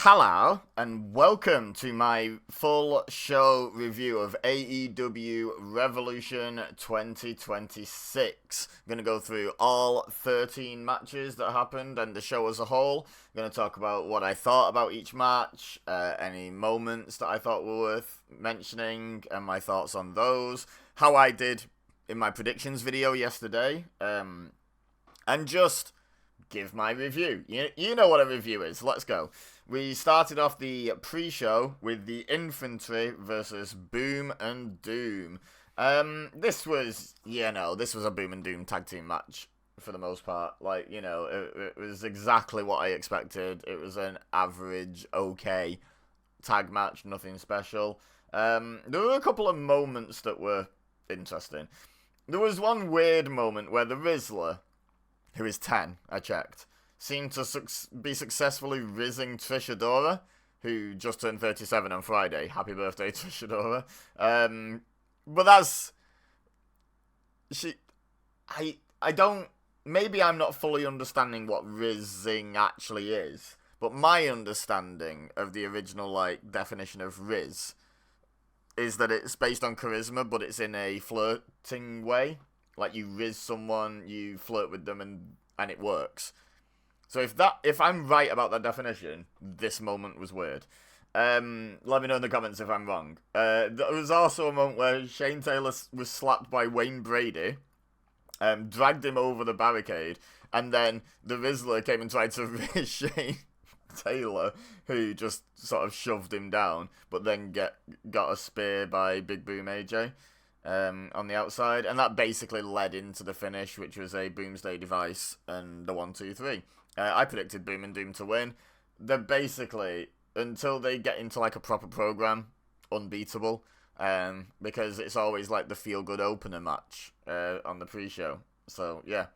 Hello, and welcome to my full show review of AEW Revolution 2026. I'm going to go through all 13 matches that happened and the show as a whole. I'm going to talk about what I thought about each match, any moments that I thought were worth mentioning, and my thoughts on those, how I did in my predictions video yesterday, and just give my review. You know what a review is. Let's go. We started off the pre-show with the Infantry versus Boom and Doom. This was a Boom and Doom tag team match for the most part. It was exactly what I expected. It was an average, okay tag match, nothing special. There were a couple of moments that were interesting. There was one weird moment where the Rizzler, who is 10, I checked, seemed to be successfully rizzing Trish Adora, who just turned 37 on Friday. Happy birthday, Trish Adora. But that's... I don't... Maybe I'm not fully understanding what rizzing actually is, but my understanding of the original, definition of rizz is that it's based on charisma, but it's in a flirting way. Like, you rizz someone, you flirt with them, and it works. So if I'm right about that definition, this moment was weird. Let me know in the comments if I'm wrong. There was also a moment where Shane Taylor was slapped by Wayne Brady, dragged him over the barricade, and then the Rizzler came and tried to rizz Shane Taylor, who just sort of shoved him down, but then got a spear by Big Boom AJ. On the outside, and that basically led into the finish, which was a Boomsday device and the 1-2-3. I predicted Boom and Doom to win. They're basically, until they get into a proper program, unbeatable, because it's always the feel-good opener match on the pre-show. So yeah,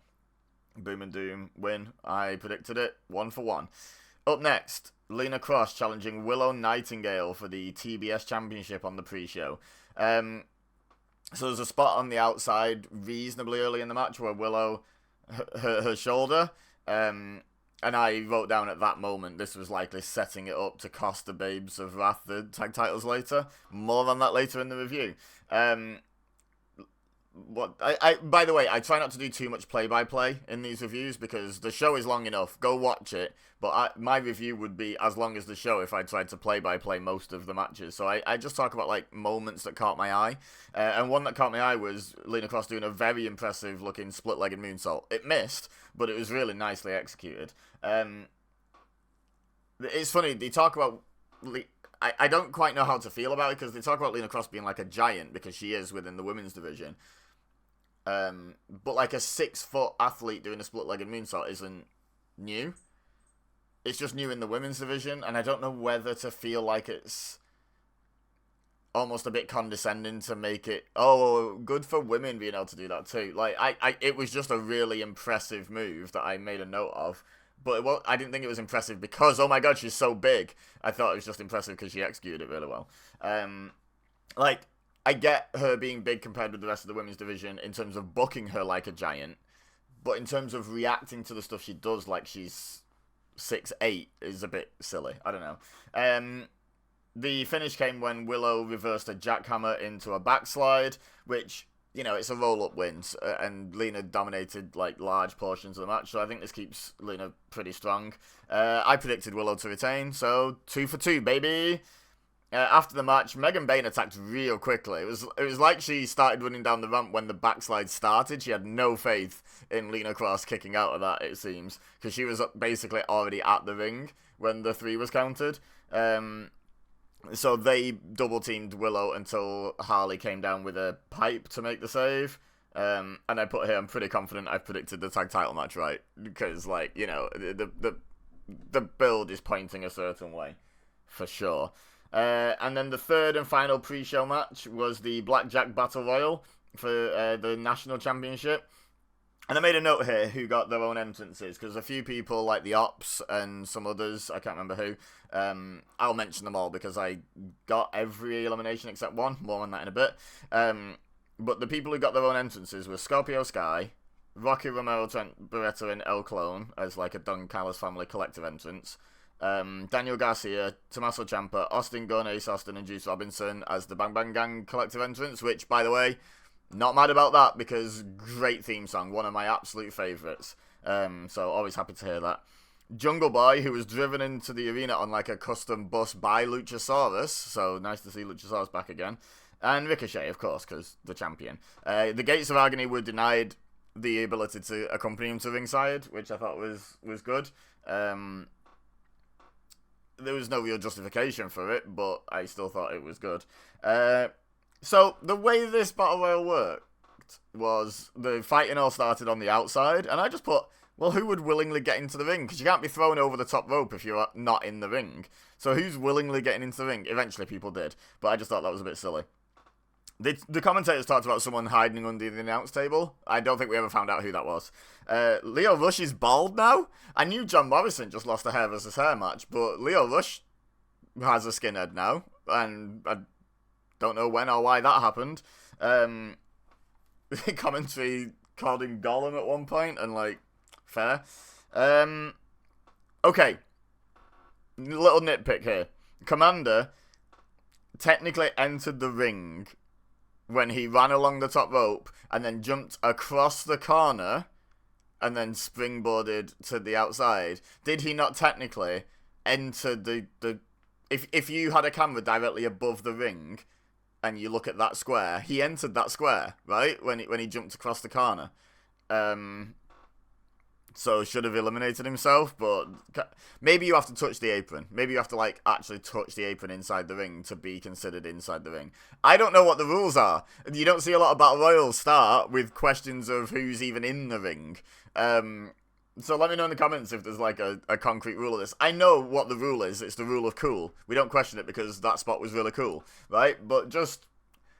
Boom and Doom win. I predicted it 1-for-1. Up next, Lena Cross challenging Willow Nightingale for the TBS Championship on the pre-show. So there's a spot on the outside reasonably early in the match where Willow hurt her shoulder, and I wrote down at that moment this was likely setting it up to cost the Babes of Wrath the tag titles later. More on that later in the review. By the way, I try not to do too much play-by-play in these reviews because the show is long enough. Go watch it, but my review would be as long as the show if I tried to play-by-play most of the matches. So I just talk about moments that caught my eye, and one that caught my eye was Lena Cross doing a very impressive looking split-legged moonsault. It missed, but it was really nicely executed. It's funny, they talk about... I don't quite know how to feel about it because they talk about Lena Cross being like a giant because she is within the women's division. But a 6-foot athlete doing a split-legged moonsault isn't new. It's just new in the women's division, and I don't know whether to feel like it's almost a bit condescending to make it, oh, good for women being able to do that too. It was just a really impressive move that I made a note of, but I didn't think it was impressive because, oh my god, she's so big. I thought it was just impressive because she executed it really well. I get her being big compared with the rest of the women's division in terms of booking her like a giant, but in terms of reacting to the stuff she does like she's 6'8" is a bit silly. I don't know. The finish came when Willow reversed a jackhammer into a backslide, which, it's a roll-up win, and Lena dominated large portions of the match, so I think this keeps Lena pretty strong. I predicted Willow to retain, so 2-for-2, baby! After the match, Megan Bayne attacked real quickly. It was like she started running down the ramp when the backslide started. She had no faith in Lena Cross kicking out of that, it seems, because she was basically already at the ring when the 3 was counted. So they double-teamed Willow until Harley came down with a pipe to make the save. And I put here, I'm pretty confident I've predicted the tag title match right, because, the build is pointing a certain way, for sure. And then the third and final pre-show match was the Blackjack Battle Royal for the National Championship. And I made a note here who got their own entrances, because a few people, like the Ops and some others, I can't remember who, I'll mention them all because I got every elimination except one, more on that in a bit. But the people who got their own entrances were Scorpio Sky, Rocky Romero, Trent Beretta, and El Clone as a Don Callis family collective entrance. Daniel Garcia, Tommaso Ciampa, Austin Gunn, Ace Austin, and Juice Robinson as the Bang Bang Gang collective entrance, which, by the way, not mad about that because great theme song, one of my absolute favourites. So always happy to hear that. Jungle Boy, who was driven into the arena on like a custom bus by Luchasaurus, so nice to see Luchasaurus back again. And Ricochet, of course, because the champion. The Gates of Agony were denied the ability to accompany him to ringside, which I thought was good. There was no real justification for it, but I still thought it was good. So the way this Battle Royal worked was the fighting all started on the outside, and I just put, well, who would willingly get into the ring? Because you can't be thrown over the top rope if you're not in the ring. So who's willingly getting into the ring? Eventually people did, but I just thought that was a bit silly. The commentators talked about someone hiding under the announce table. I don't think we ever found out who that was. Leo Rush is bald now. I knew John Morrison just lost a hair versus hair match, but Leo Rush has a skinhead now, and I don't know when or why that happened. The commentary called him Gollum at one point, and like, fair. Okay. Little nitpick here. Commander technically entered the ring when he ran along the top rope and then jumped across the corner and then springboarded to the outside. Did he not technically enter the if you had a camera directly above the ring and you look at that square, he entered that square, right? When he jumped across the corner. So should have eliminated himself, but maybe you have to touch the apron. Maybe you have to like actually touch the apron inside the ring to be considered inside the ring. I don't know what the rules are. You don't see a lot of Battle Royals start with questions of who's even in the ring. So let me know in the comments if there's like a concrete rule of this. I know what the rule is. It's the rule of cool. We don't question it because that spot was really cool, right? But just,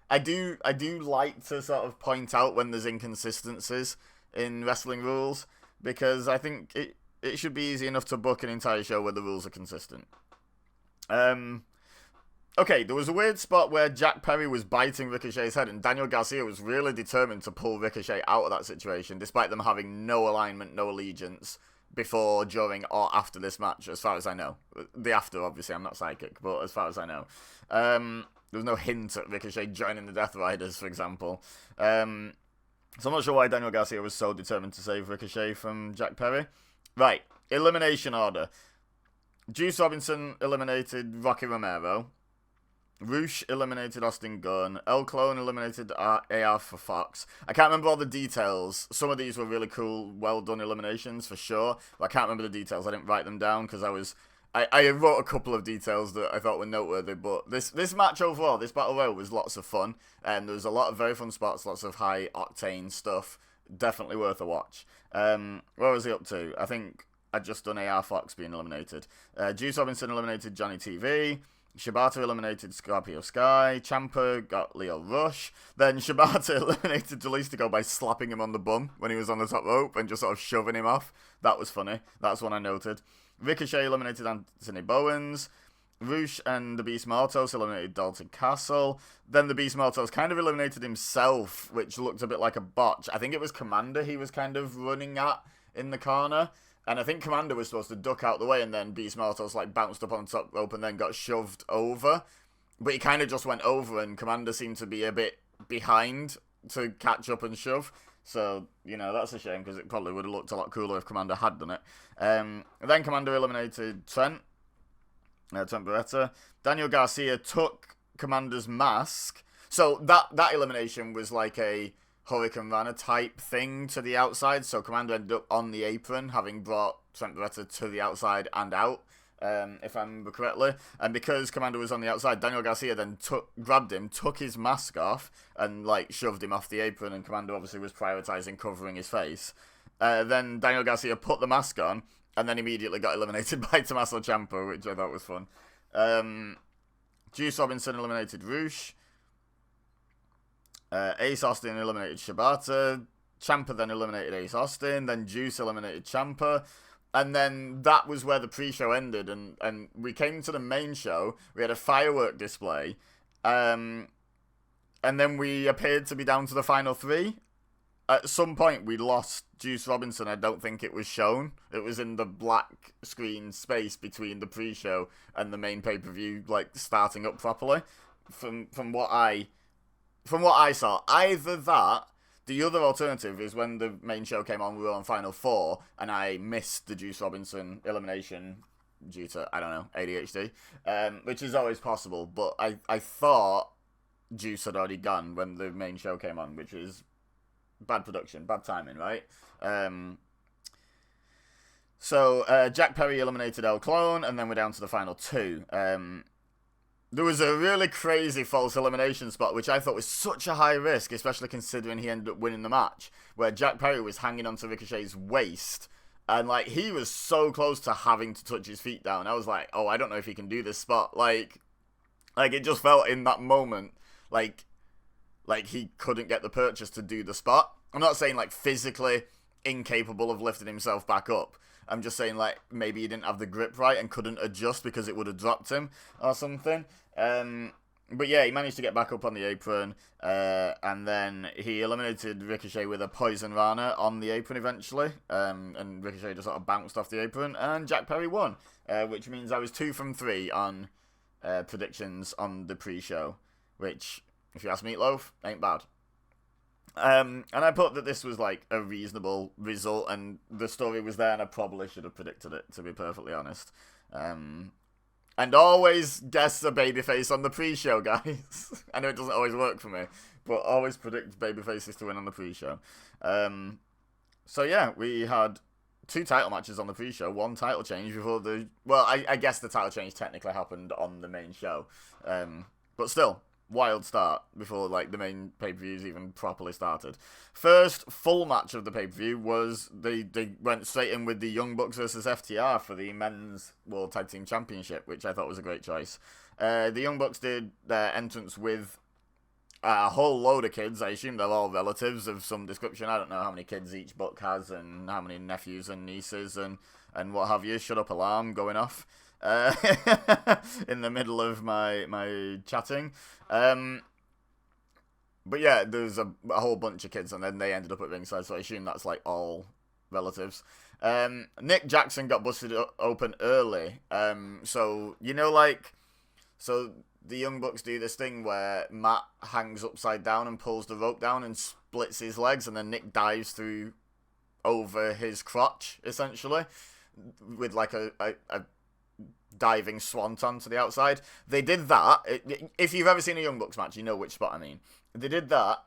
I do like to sort of point out when there's inconsistencies in wrestling rules, because I think it should be easy enough to book an entire show where the rules are consistent. Okay, there was a weird spot where Jack Perry was biting Ricochet's head, and Daniel Garcia was really determined to pull Ricochet out of that situation, despite them having no alignment, no allegiance, before, during, or after this match, as far as I know. The after, obviously, I'm not psychic, but as far as I know. There was no hint at Ricochet joining the Death Riders, for example. So I'm not sure why Daniel Garcia was so determined to save Ricochet from Jack Perry. Right, elimination order. Juice Robinson eliminated Rocky Romero. Roosh eliminated Austin Gunn. El Clone eliminated AR for Fox. I can't remember all the details. Some of these were really cool, well done eliminations for sure, but I can't remember the details. I didn't write them down because I wrote a couple of details that I thought were noteworthy, but this match overall, this Battle Royal was lots of fun, and there was a lot of very fun spots, lots of high-octane stuff, definitely worth a watch. Where was he up to? I think I'd just done AR Fox being eliminated. Juice Robinson eliminated Johnny TV, Shibata eliminated Scorpio Sky, Ciampa got Leo Rush, then Shibata eliminated Jalistico by slapping him on the bum when he was on the top rope and just sort of shoving him off. That was funny, that's one I noted. Ricochet eliminated Anthony Bowens. Roosh and the Beast Mortos eliminated Dalton Castle. Then the Beast Mortos kind of eliminated himself, which looked a bit like a botch. I think it was Commander he was kind of running at in the corner. And I think Commander was supposed to duck out the way, and then Beast Mortos like bounced up on top rope and then got shoved over. But he kind of just went over, and Commander seemed to be a bit behind to catch up and shove. So, you know, that's a shame, because it probably would have looked a lot cooler if Commander had done it. Then Commander eliminated Trent Beretta. Daniel Garcia took Commander's mask. So that elimination was like a Hurricane Rana type thing to the outside. So Commander ended up on the apron, having brought Trent Beretta to the outside and out, if I remember correctly. And because Commander was on the outside, Daniel Garcia then grabbed him, took his mask off, and like shoved him off the apron. And Commander obviously was prioritizing covering his face. Then Daniel Garcia put the mask on, and then immediately got eliminated by Tommaso Ciampa, which I thought was fun. Juice Robinson eliminated Roosh. Ace Austin eliminated Shibata. Ciampa then eliminated Ace Austin. Then Juice eliminated Ciampa. And then that was where the pre-show ended. And we came to the main show. We had a firework display. And then we appeared to be down to the final three. at some point we lost Juice Robinson. I don't think it was shown. It was in the black screen space between the pre-show and the main pay-per-view, like starting up properly. From what I saw, either that. The other alternative is when the main show came on, we were on Final 4, and I missed the Juice Robinson elimination due to, I don't know, ADHD, which is always possible, but I thought Juice had already gone when the main show came on, which is bad production, bad timing, right? So Jack Perry eliminated El Clone, and then we're down to the final 2. There was a really crazy false elimination spot, which I thought was such a high risk, especially considering he ended up winning the match, where Jack Perry was hanging onto Ricochet's waist, and, like, he was so close to having to touch his feet down. I was like, oh, I don't know if he can do this spot. Like it just felt in that moment like he couldn't get the purchase to do the spot. I'm not saying, like, physically incapable of lifting himself back up. I'm just saying, like, maybe he didn't have the grip right and couldn't adjust because it would have dropped him or something. But yeah, he managed to get back up on the apron, and then he eliminated Ricochet with a Poison Rana on the apron eventually, and Ricochet just sort of bounced off the apron, and Jack Perry won, which means I was 2 from 3 on predictions on the pre-show, which, if you ask Meatloaf, ain't bad. And I put that this was, like, a reasonable result, and the story was there, and I probably should have predicted it, to be perfectly honest. And always guess a babyface on the pre-show, guys. I know it doesn't always work for me, but always predict babyfaces to win on the pre-show. So yeah, we had 2 title matches on the pre-show, 1 title change before the... Well, I guess the title change technically happened on the main show. But still, wild start before, like, the main pay-per-views even properly started. First full match of the pay-per-view was they went straight in with the Young Bucks versus FTR for the Men's World Tag Team Championship, which I thought was a great choice. The Young Bucks did their entrance with a whole load of kids. I assume they're all relatives of some description. I don't know how many kids each Buck has and how many nephews and nieces and what have you. Shut up alarm going off. In the middle of my chatting. But yeah, there's a whole bunch of kids, and then they ended up at ringside, so I assume that's, like, all relatives. Nick Jackson got busted open early. So, you know, like, so the Young Bucks do this thing where Matt hangs upside down and pulls the rope down and splits his legs, and then Nick dives through over his crotch, essentially, with, like, a diving swanton to the outside. They did that. If you've ever seen a Young Bucks match, you know which spot I mean. They did that,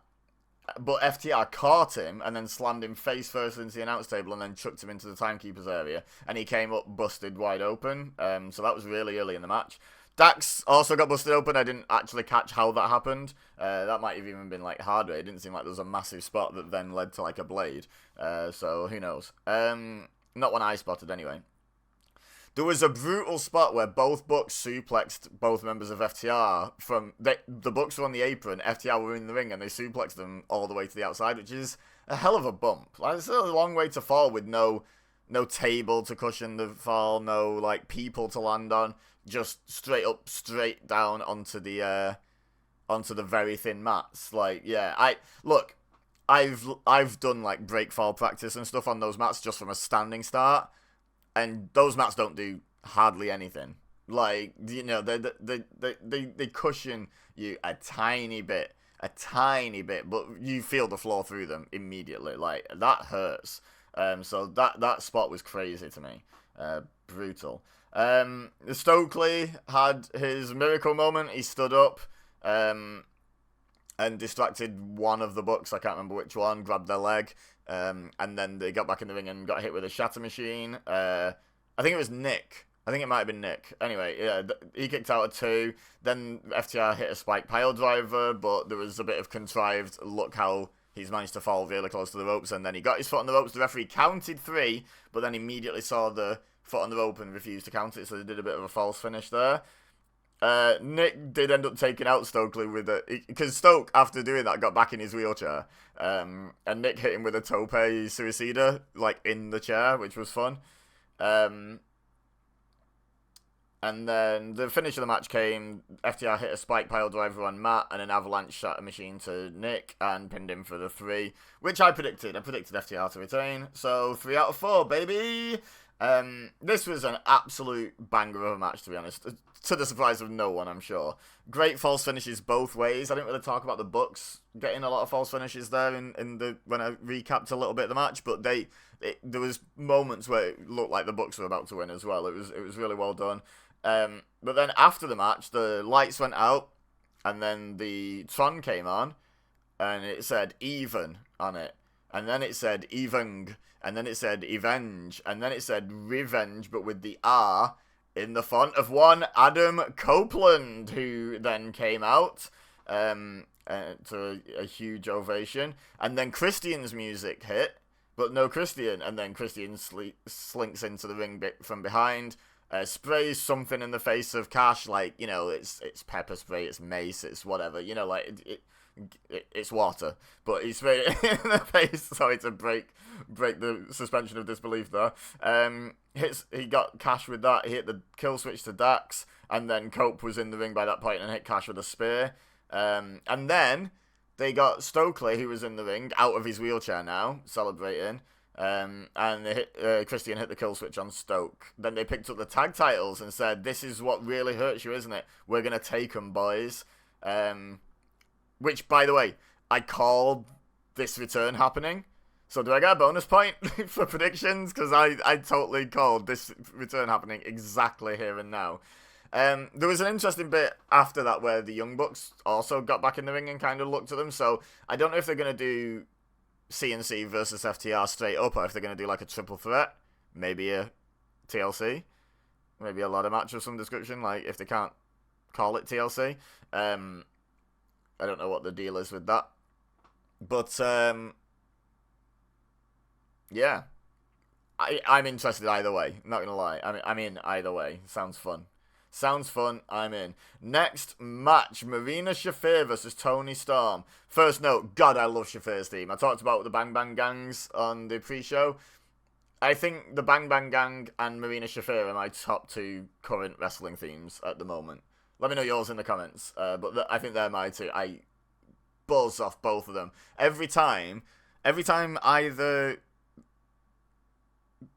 but FTR caught him and then slammed him face first into the announce table and then chucked him into the timekeeper's area, and he came up busted wide open. So that was really early in the match. Dax also got busted open. I didn't actually catch how that happened. That might have even been, like, hardware. It didn't seem like there was a massive spot that then led to, like, a blade. So who knows? Not one I spotted anyway. There was a brutal spot where both Bucks suplexed both members of FTR from... The Bucks were on the apron, FTR were in the ring, and they suplexed them all the way to the outside, which is a hell of a bump. Like, it's a long way to fall with no table to cushion the fall, no, like, people to land on. Just straight up, straight down onto the very thin mats. Like, yeah, I've done, like, break fall practice and stuff on those mats just from a standing start. And those mats don't do hardly anything. Like, you know, they cushion you a tiny bit, but you feel the floor through them immediately. Like, that hurts. So that spot was crazy to me. Brutal. Stokely had his miracle moment. He stood up and distracted one of the Bucks. I can't remember which one. Grabbed their leg. And then they got back in the ring and got hit with a shatter machine. I think it was Nick. I think it might have been Nick. Anyway, yeah, he kicked out at 2. Then FTR hit a spike pile driver, but there was a bit of contrived, look how he's managed to fall really close to the ropes, and then he got his foot on the ropes. The referee counted 3, but then immediately saw the foot on the rope and refused to count it, so they did a bit of a false finish there. Nick did end up taking out Stokely with because Stoke, after doing that, got back in his wheelchair, and Nick hit him with a tope suicida, like, in the chair, which was fun. And then the finish of the match came. FTR hit a spike pile driver on Matt and an avalanche shatter machine to Nick and pinned him for the 3, which I predicted. I predicted FTR to retain. So 3 out of 4, baby. This was an absolute banger of a match, to be honest. To the surprise of no one, I'm sure. Great false finishes both ways. I didn't really talk about the Bucks getting a lot of false finishes there when I recapped a little bit of the match, but there was moments where it looked like the Bucks were about to win as well. It was really well done. But then after the match, the lights went out, and then the Tron came on, and it said even on it, and then it said eveng, and then it said evenge, and then it said revenge, but with the R in the font of one Adam Copeland, who then came out to a huge ovation, and then Christian's music hit, but no Christian, and then Christian slinks into the ring bit from behind. Sprays something in the face of Cash, like, you know, it's pepper spray, it's mace, it's whatever, you know, like, it's water, but he sprayed it in the face, sorry to break the suspension of disbelief there. He got Cash with that, he hit the kill switch to Dax, and then Cope was in the ring by that point and hit Cash with a spear, and then they got Stokely, who was in the ring, out of his wheelchair now, celebrating. And Christian hit the kill switch on Stoke. Then they picked up the tag titles and said, "This is what really hurts you, isn't it? We're gonna take them, boys." Which, by the way, I called this return happening. So do I get a bonus point for predictions? Because I totally called this return happening exactly here and now. There was an interesting bit after that where the Young Bucks also got back in the ring and kind of looked at them. So I don't know if they're gonna do CNC versus FTR straight up, or if they're going to do like a triple threat, maybe a TLC, maybe a ladder match of some description, like if they can't call it TLC. I don't know what the deal is with that, but yeah, I'm interested either way, not gonna lie. I'm in either way. Sounds fun. I'm in. Next match, Marina Shafir versus Toni Storm. First note, God, I love Shafir's theme. I talked about the Bang Bang Gangs on the pre-show. I think the Bang Bang Gang and Marina Shafir are my top 2 current wrestling themes at the moment. Let me know yours in the comments, but I think they're my 2. I buzz off both of them. Every time either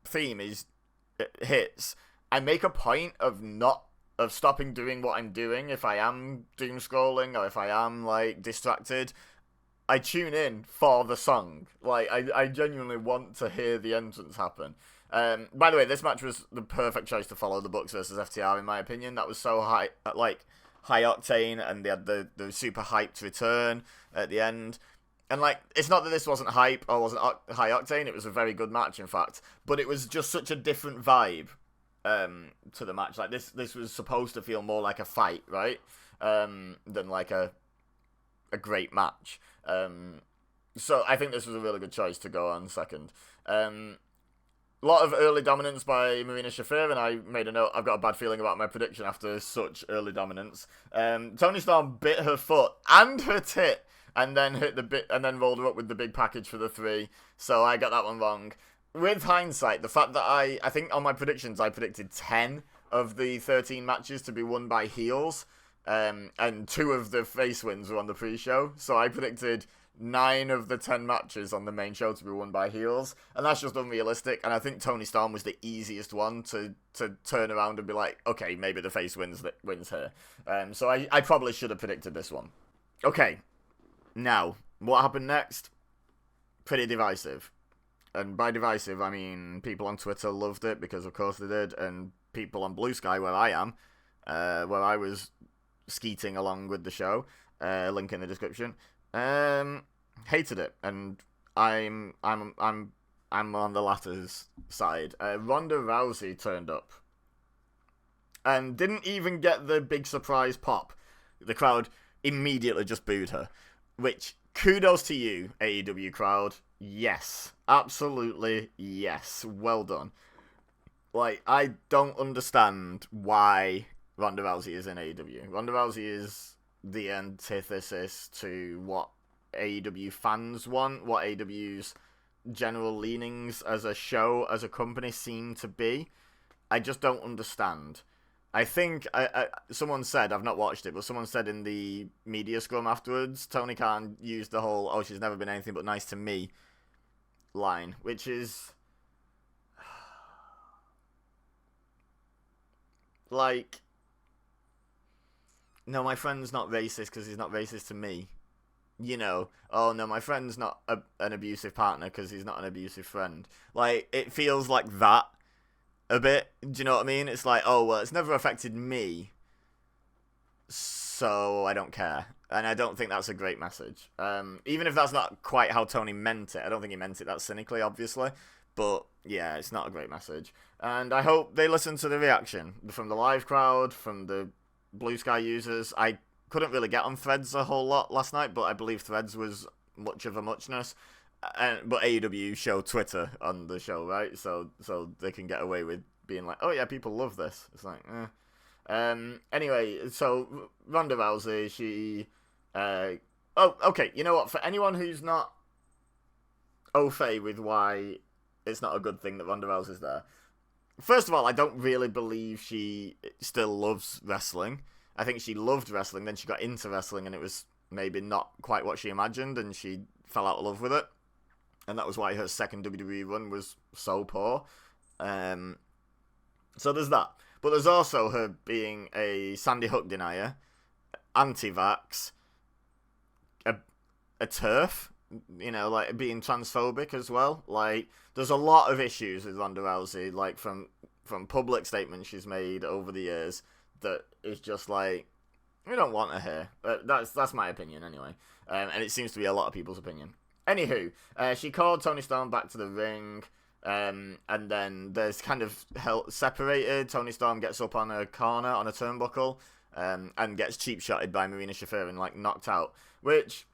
theme hits, I make a point of stopping doing what I'm doing if I am doom scrolling or if I am like distracted. I tune in for the song. Like I genuinely want to hear the entrance happen. By the way, this match was the perfect choice to follow the Bucks versus FTR in my opinion. That was so high octane, and they had the super hyped return at the end. And like, it's not that this wasn't hype or wasn't high octane. It was a very good match, in fact. But it was just such a different vibe to the match. Like this was supposed to feel more like a fight, right? Than like a great match. So I think this was a really good choice to go on second. A lot of early dominance by Marina Shafir, and I made a note. I've got a bad feeling about my prediction after such early dominance. Toni Storm bit her foot and her tit, and then rolled her up with the big package for the 3. So I got that one wrong. With hindsight, the fact that I think on my predictions I predicted 10 of the 13 matches to be won by heels, and 2 of the face wins were on the pre-show, so I predicted 9 of the 10 matches on the main show to be won by heels, and that's just unrealistic, and I think Toni Storm was the easiest one to turn around and be like, okay, maybe the face wins here. So I probably should have predicted this one. Okay, now, what happened next? Pretty divisive. And by divisive, I mean people on Twitter loved it, because of course they did, and people on Blue Sky, where I am, where I was skeeting along with the show, link in the description, hated it, and I'm on the latter's side. Ronda Rousey turned up, and didn't even get the big surprise pop. The crowd immediately just booed her, which, kudos to you, AEW crowd. Yes, absolutely yes. Well done. Like, I don't understand why Ronda Rousey is in AEW. Ronda Rousey is the antithesis to what AEW fans want, what AEW's general leanings as a show, as a company seem to be. I just don't understand. I think someone said, I've not watched it, but someone said in the media scrum afterwards, Tony Khan used the whole "oh, she's never been anything but nice to me" line, which is like, no, my friend's not racist because he's not racist to me. You know, oh no, my friend's not an abusive partner because he's not an abusive friend. Like, it feels like that a bit. Do you know what I mean? It's like, oh, well, it's never affected me, so I don't care. And I don't think that's a great message. Even if that's not quite how Tony meant it. I don't think he meant it that cynically, obviously. But, yeah, it's not a great message. And I hope they listen to the reaction from the live crowd, from the Blue Sky users. I couldn't really get on Threads a whole lot last night, but I believe Threads was much of a muchness. But AEW show Twitter on the show, right? So they can get away with being like, oh yeah, people love this. It's like, anyway, so Ronda Rousey, she... oh, okay, you know what? For anyone who's not au fait with why it's not a good thing that Ronda Rousey's there, first of all, I don't really believe she still loves wrestling. I think she loved wrestling, then she got into wrestling, and it was maybe not quite what she imagined, and she fell out of love with it. And that was why her second WWE run was so poor. So there's that. But there's also her being a Sandy Hook denier, anti-vax, a turf, you know, like being transphobic as well. Like, there's a lot of issues with Ronda Rousey, like from public statements she's made over the years that is just like, we don't want her here. That's my opinion anyway. And it seems to be a lot of people's opinion. Anywho, she called Toni Storm back to the ring, and then there's kind of separated. Toni Storm gets up on a corner, on a turnbuckle, and gets cheap-shotted by Marina Shafir and, like, knocked out. Which,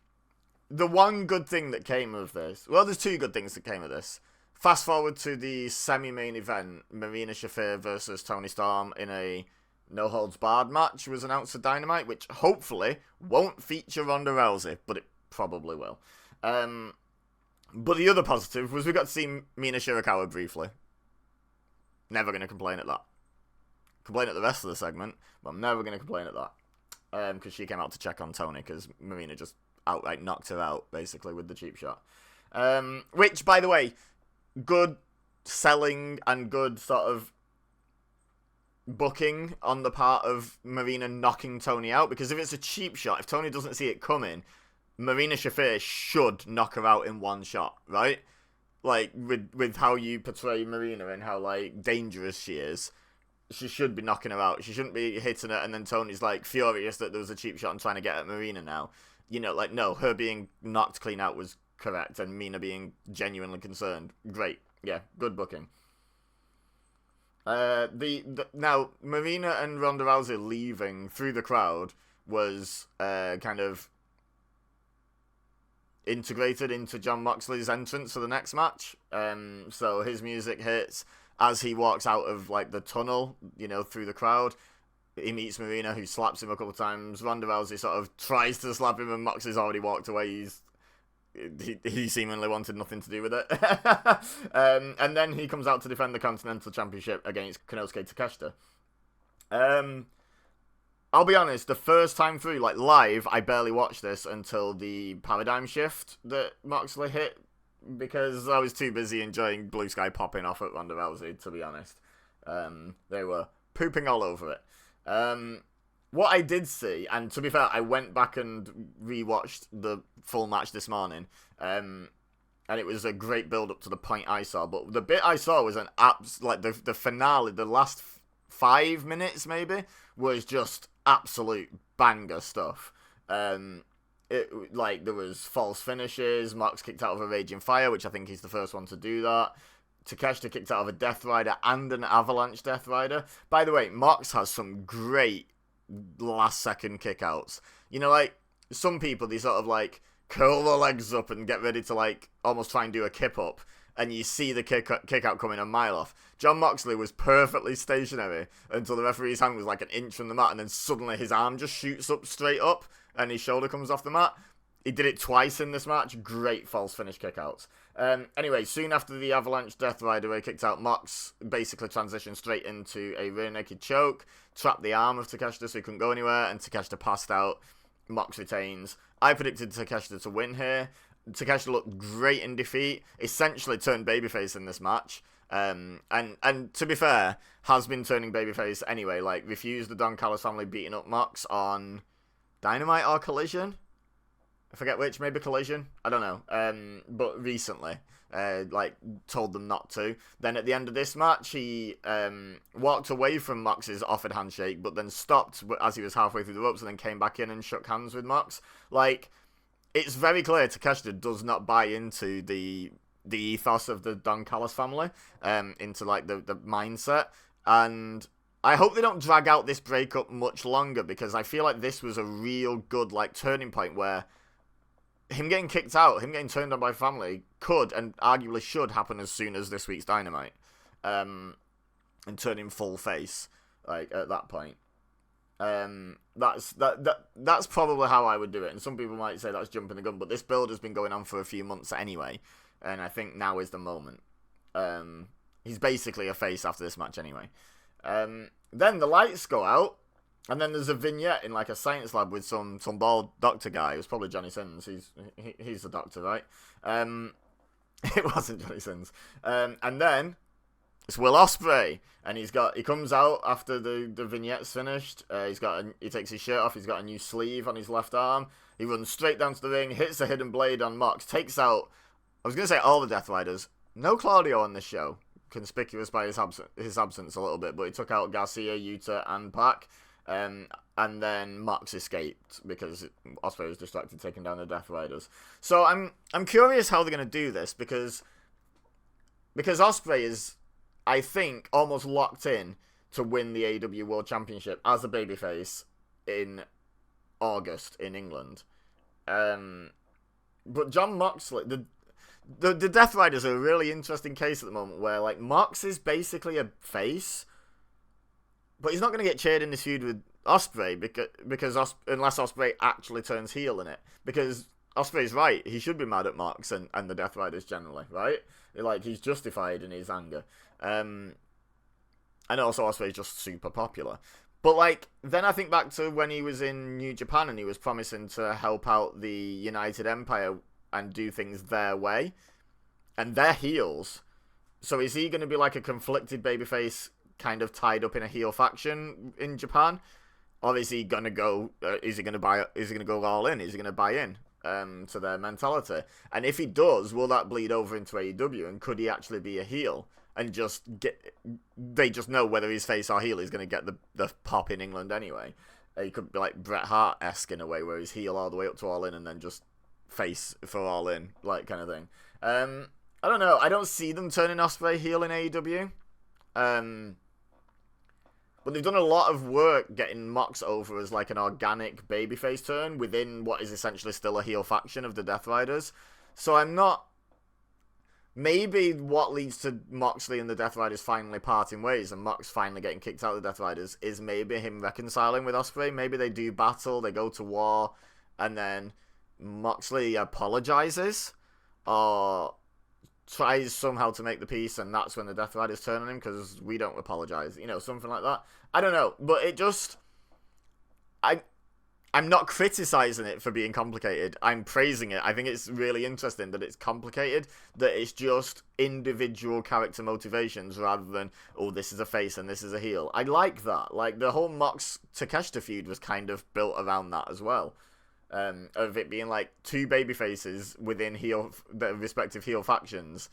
the one good thing that came of this... Well, there's two good things that came of this. Fast forward to the semi-main event, Marina Shafir versus Toni Storm in a no-holds-barred match was announced for Dynamite, which hopefully won't feature Ronda Rousey, but it probably will. But the other positive was we got to see Mina Shirakawa briefly. Never going to complain at that. Complain at the rest of the segment, but I'm never going to complain at that. Because she came out to check on Toni, because Marina just outright knocked her out, basically, with the cheap shot. Which, by the way, good selling and good sort of booking on the part of Marina knocking Toni out, because if it's a cheap shot, if Toni doesn't see it coming, Marina Shafir should knock her out in one shot, right? Like, with how you portray Marina and how, like, dangerous she is, she should be knocking her out. She shouldn't be hitting her, and then Tony's, like, furious that there was a cheap shot and trying to get at Marina now. You know, like, no, her being knocked clean out was correct, and Mina being genuinely concerned. Great. Yeah, good booking. Now, Marina and Ronda Rousey leaving through the crowd was kind of integrated into Jon Moxley's entrance for the next match. So his music hits as he walks out of, like, the tunnel, you know, through the crowd. He meets Marina, who slaps him a couple of times. Ronda Rousey sort of tries to slap him, and Moxley's already walked away. He seemingly wanted nothing to do with it. And then he comes out to defend the Continental Championship against Konosuke Takeshita. I'll be honest, the first time through, like, live, I barely watched this until the paradigm shift that Moxley hit, because I was too busy enjoying Blue Sky popping off at Ronda Rousey, to be honest. They were pooping all over it. What I did see, and to be fair, I went back and rewatched the full match this morning, and it was a great build-up to the point I saw, but the bit I saw was the finale, the last 5 minutes, maybe, was just absolute banger stuff. There was false finishes. Mox kicked out of a Raging Fire, which I think he's the first one to do that. Takeshita kicked out of a Death Rider and an Avalanche Death Rider. By the way, Mox has some great last-second kickouts. You know, like, some people, they sort of, like, curl their legs up and get ready to, like, almost try and do a kip-up, and you see the kick-out coming a mile off. Jon Moxley was perfectly stationary until the referee's hand was, like, an inch from the mat, and then suddenly his arm just shoots up straight up, and his shoulder comes off the mat. He did it twice in this match. Great false finish kickouts. Anyway, soon after the Avalanche Death Rider were kicked out, Mox basically transitioned straight into a rear naked choke, trapped the arm of Takeshita so he couldn't go anywhere, and Takeshita passed out. Mox retains. I predicted Takeshita to win here. Takeshita looked great in defeat, essentially turned babyface in this match. And to be fair, has been turning babyface anyway, like refused the Don Callis family beating up Mox on Dynamite or Collision. I forget which, maybe Collision, I don't know, but recently, told them not to. Then at the end of this match, he walked away from Mox's offered handshake, but then stopped as he was halfway through the ropes and then came back in and shook hands with Mox. Like, it's very clear Takeshita does not buy into the ethos of the Don Callis family, into, like, the mindset, and I hope they don't drag out this breakup much longer, because I feel like this was a real good, like, turning point where him getting kicked out, him getting turned on by family, could and arguably should happen as soon as this week's Dynamite, and turn him full face, like, at that point. That's probably how I would do it, and some people might say that's jumping the gun, but this build has been going on for a few months anyway, and I think now is the moment. He's basically a face after this match anyway. Then the lights go out, and then there's a vignette in, like, a science lab with some bald doctor guy. It was probably Johnny Sins. He's the doctor, right? It wasn't Johnny Sins. And then it's Will Ospreay, and he comes out after the vignette's finished. He takes his shirt off. He's got a new sleeve on his left arm. He runs straight down to the ring, hits a hidden blade on Mox, takes out, I was going to say all the Death Riders. No Claudio on this show. Conspicuous by his absence a little bit, but he took out Garcia, Yuta, and Pac. And then Mox escaped because Ospreay was distracted taking down the Death Riders. So I'm curious how they're going to do this, because Ospreay is, I think, almost locked in to win the AEW World Championship as a babyface in August in England. But Jon Moxley, the Death Riders are a really interesting case at the moment, where, like, Mox is basically a face, but he's not going to get cheered in this feud with Ospreay unless Ospreay actually turns heel in it. Because Ospreay's right, he should be mad at Mox and the Death Riders generally, right? Like, he's justified in his anger. And also Ospreay's just super popular. But, like, then I think back to when he was in New Japan and he was promising to help out the United Empire and do things their way. And they're heels. So is he going to be like a conflicted babyface, kind of tied up in a heel faction in Japan, or is he gonna go? Is he gonna go all in? Is he gonna buy in to their mentality? And if he does, will that bleed over into AEW? And could he actually be a heel and they just know whether he's face or heel, he's gonna get the pop in England anyway? He could be like Bret Hart-esque in a way, where he's heel all the way up to all in and then just face for all in, like, kind of thing. I don't know. I don't see them turning Ospreay heel in AEW. But they've done a lot of work getting Mox over as, like, an organic babyface turn within what is essentially still a heel faction of the Death Riders. So I'm not... Maybe what leads to Moxley and the Death Riders finally parting ways and Mox finally getting kicked out of the Death Riders is maybe him reconciling with Ospreay. Maybe they do battle, they go to war, and then Moxley apologizes or tries somehow to make the peace, and that's when the Death Riders turn on him because we don't apologize, something like that. I don't know, but it just... I'm not criticizing it for being complicated. I'm praising it. I think it's really interesting that it's complicated, that it's just individual character motivations rather than, oh, this is a face and this is a heel. I like that. Like, the whole Mox Takeshita feud was kind of built around that as well. Of it being like two baby faces within their respective heel factions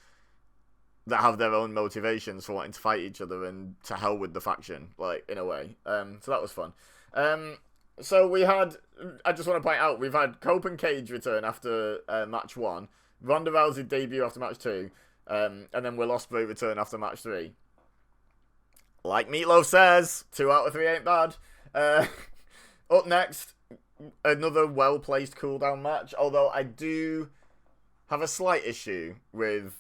that have their own motivations for wanting to fight each other and to hell with the faction, like, in a way. So that was fun. So we had, I just want to point out, we've had Cope and Cage return after match 1, Ronda Rousey debut after match 2, and then Will Ospreay return after match 3. Like Meatloaf says, 2 out of 3 ain't bad. Up next, another well-placed cooldown match, although I do have a slight issue with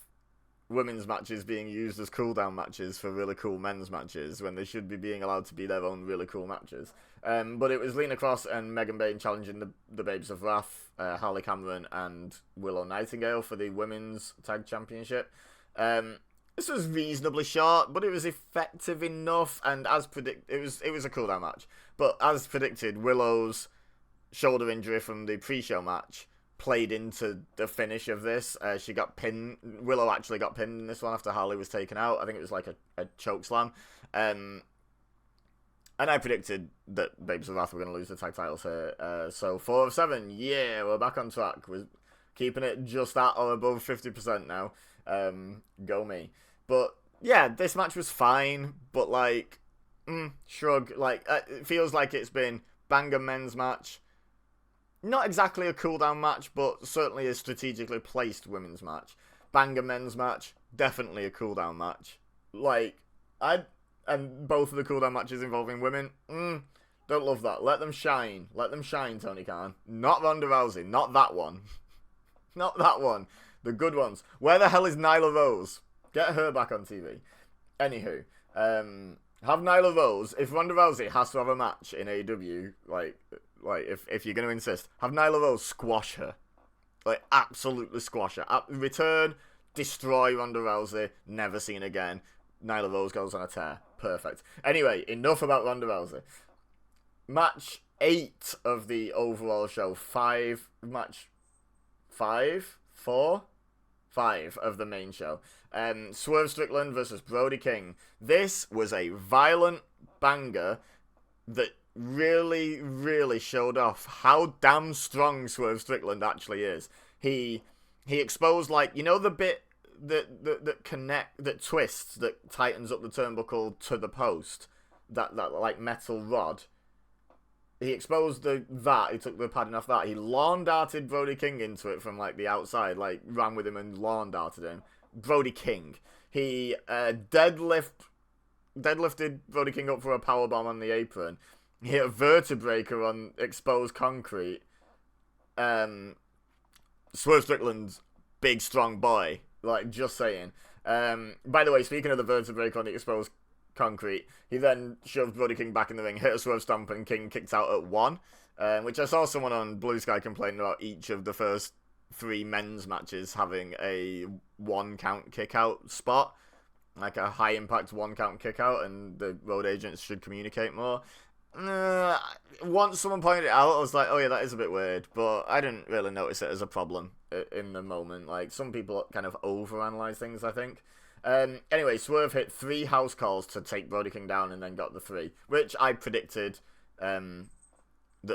women's matches being used as cooldown matches for really cool men's matches when they should be being allowed to be their own really cool matches. But it was Lena Cross and Megan Bayne challenging the Babes of Wrath, Harley Cameron and Willow Nightingale for the women's tag championship. This was reasonably short, but it was effective enough, and as it was a cooldown match. But as predicted, Willow's shoulder injury from the pre-show match played into the finish of this. She got pinned. Willow actually got pinned in this one after Harley was taken out. I think it was like a choke slam. And I predicted that Babes of Wrath were going to lose the tag titles here. So 4 of 7. Yeah, we're back on track. We're keeping it just at or above 50% now. Go me. But yeah, this match was fine. But like, shrug. Like, it feels like it's been banger men's match. Not exactly a cooldown match, but certainly a strategically placed women's match. Banger men's match, definitely a cooldown match. Like, and both of the cooldown matches involving women, don't love that. Let them shine. Let them shine, Tony Khan. Not Ronda Rousey. Not that one. Not that one. The good ones. Where the hell is Nyla Rose? Get her back on TV. Anywho, have Nyla Rose. If Ronda Rousey has to have a match in AEW, like if you're going to insist, have Nyla Rose squash her. Like, absolutely squash her. Return, destroy Ronda Rousey, never seen again. Nyla Rose goes on a tear. Perfect. Anyway, enough about Ronda Rousey. Match 8 of the overall show. 5 of the main show. Swerve Strickland versus Brody King. This was a violent banger that really, really showed off how damn strong Swerve Strickland actually is. He exposed, like, you know, the bit that twists, that tightens up the turnbuckle to the post, that like metal rod. He exposed that. He took the padding off that. He lawn darted Brody King into it from like the outside, like ran with him and lawn darted him. Brody King. He deadlifted Brody King up for a powerbomb on the apron. He hit a vertebraker on exposed concrete. Swerve Strickland's big, strong boy. Like, just saying. By the way, speaking of the vertebraker on the exposed concrete, he then shoved Brody King back in the ring, hit a swerve stomp, and King kicked out at 1. Which I saw someone on Blue Sky complaining about each of the first 3 men's matches having a 1 count kick out spot. Like a high impact 1 count kick out, and the road agents should communicate more. Once someone pointed it out, I was like, oh yeah, that is a bit weird, but I didn't really notice it as a problem in the moment. Like, some people kind of overanalyze things, I think. Anyway, Swerve hit 3 house calls to take Brody King down and then got the 3, which I predicted that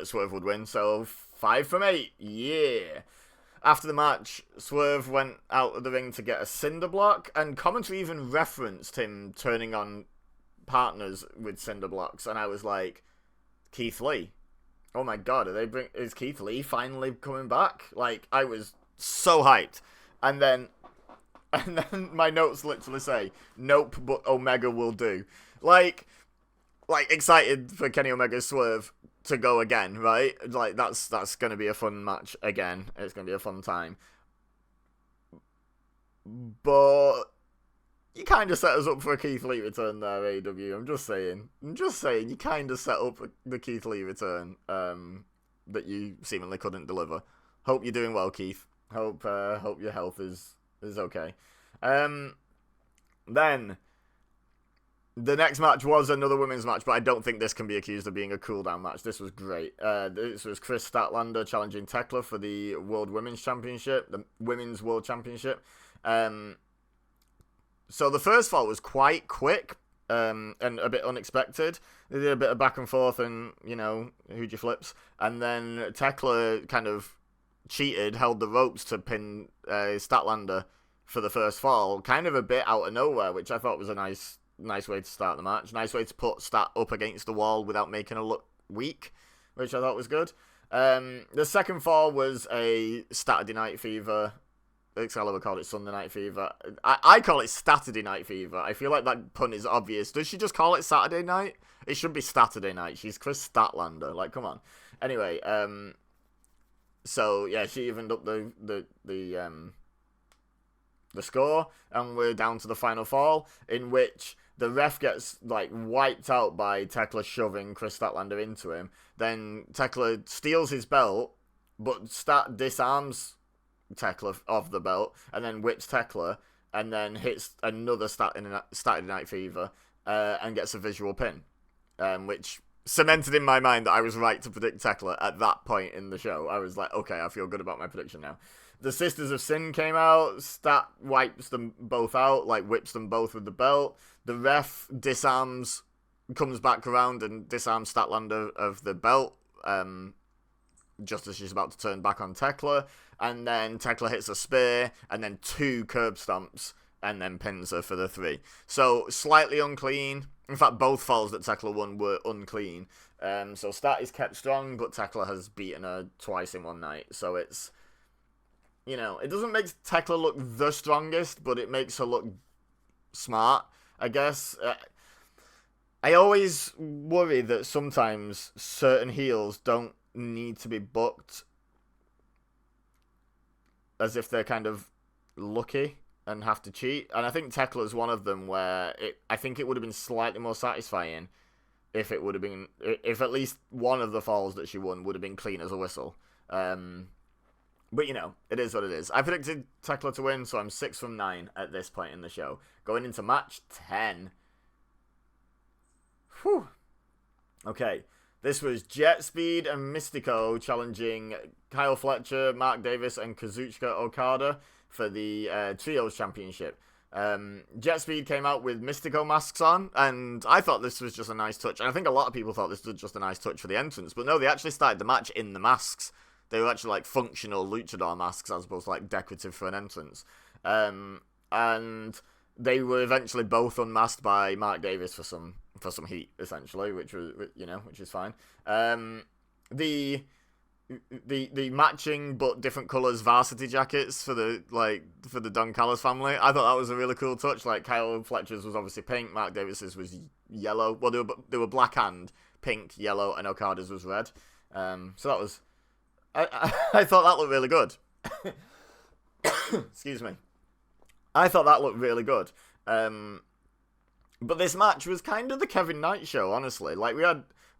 Swerve would win, so 5 from 8, yeah. After the match, Swerve went out of the ring to get a cinder block, and commentary even referenced him turning on partners with cinder blocks, and I was like, Keith Lee. Oh my god, is Keith Lee finally coming back? Like, I was so hyped. And then my notes literally say, nope, but Omega will do. Like excited for Kenny Omega's Swerve to go again, right? Like, that's going to be a fun match again. It's going to be a fun time. But you kind of set us up for a Keith Lee return there, AEW. I'm just saying, you kind of set up the Keith Lee return that you seemingly couldn't deliver. Hope you're doing well, Keith. Hope your health is okay. Then the next match was another women's match, but I don't think this can be accused of being a cooldown match. This was great. This was Chris Statlander challenging Tekla for the World Women's Championship, the Women's World Championship. So the first fall was quite quick and a bit unexpected. They did a bit of back and forth and, you know, who'd you flips. And then Tekla kind of cheated, held the ropes to pin Statlander for the first fall. Kind of a bit out of nowhere, which I thought was a nice way to start the match. Nice way to put Stat up against the wall without making her look weak, which I thought was good. The second fall was a Saturday Night Fever. Excalibur called it Sunday Night Fever. I call it Saturday Night Fever. I feel like that pun is obvious. Does she just call it Saturday Night? It should be Saturday Night. She's Chris Statlander. Like, come on. Anyway, so yeah, she evened up the the score, and we're down to the final fall, in which the ref gets, like, wiped out by Tekla shoving Chris Statlander into him. Then Tekla steals his belt, but disarms Tekla of the belt, and then whips Tekla, and then hits another Saturday Night Fever, and gets a visual pin, which cemented in my mind that I was right to predict Tekla at that point in the show. I was like, okay, I feel good about my prediction now. The Sisters of Sin came out. Stat wipes them both out, like whips them both with the belt. The ref comes back around and disarms Statlander of the belt, just as she's about to turn back on Tekla. And then Tekla hits a spear, and then 2 curb stomps, and then pins her for the 3. So, slightly unclean. In fact, both falls that Tekla won were unclean. So Stat is kept strong, but Tekla has beaten her twice in one night. So it's, you know, it doesn't make Tekla look the strongest, but it makes her look smart, I guess. I always worry that sometimes certain heels don't need to be booked as if they're kind of lucky and have to cheat. And I think Tekla's one of them where I think it would have been slightly more satisfying if at least one of the falls that she won would have been clean as a whistle. But, you know, it is what it is. I predicted Tekla to win, so I'm 6 from 9 at this point in the show. Going into match 10. Whew. Okay. This was Jet Speed and Mystico challenging Kyle Fletcher, Mark Davis, and Kazuchika Okada for the Trios Championship. Jet Speed came out with Mystico masks on, and I thought this was just a nice touch. And I think a lot of people thought this was just a nice touch for the entrance. But no, they actually started the match in the masks. They were actually like functional luchador masks as opposed to like decorative for an entrance. And they were eventually both unmasked by Mark Davis for some heat, essentially, which is fine. The matching but different colours varsity jackets for the Don Callis family, I thought that was a really cool touch. Like Kyle Fletcher's was obviously pink, Mark Davis's was yellow. Well, they were black and pink, yellow, and Okada's was red. So that was, I thought that looked really good. Excuse me. I thought that looked really good. But this match was kind of the Kevin Knight show, honestly. Like,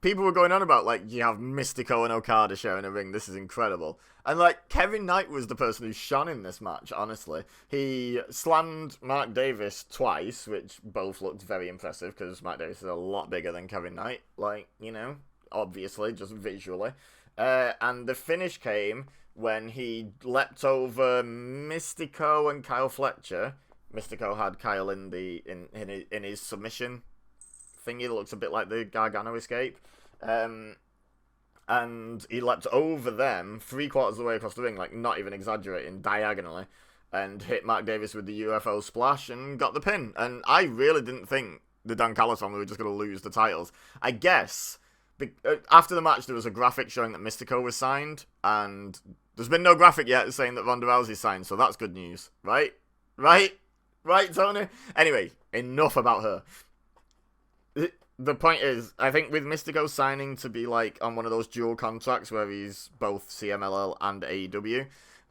people were going on about, like, you have Mystico and Okada sharing a ring, this is incredible. And, like, Kevin Knight was the person who shone in this match, honestly. He slammed Mark Davis twice, which both looked very impressive, because Mark Davis is a lot bigger than Kevin Knight. Like, you know, obviously, just visually. And the finish came when he leapt over Mystico and Kyle Fletcher. Mystico had Kyle in his submission thingy that looks a bit like the Gargano escape. And he leapt over them 3/4 of the way across the ring, like not even exaggerating, diagonally, and hit Mark Davis with the UFO splash and got the pin. And I really didn't think the Don Callis family were just going to lose the titles. I guess after the match there was a graphic showing that Mystico was signed, and there's been no graphic yet saying that Ronda Rousey's signed, so that's good news, right? Right, Tony? Anyway, enough about her. The point is, I think with Mystico signing to be like on one of those dual contracts where he's both CMLL and AEW,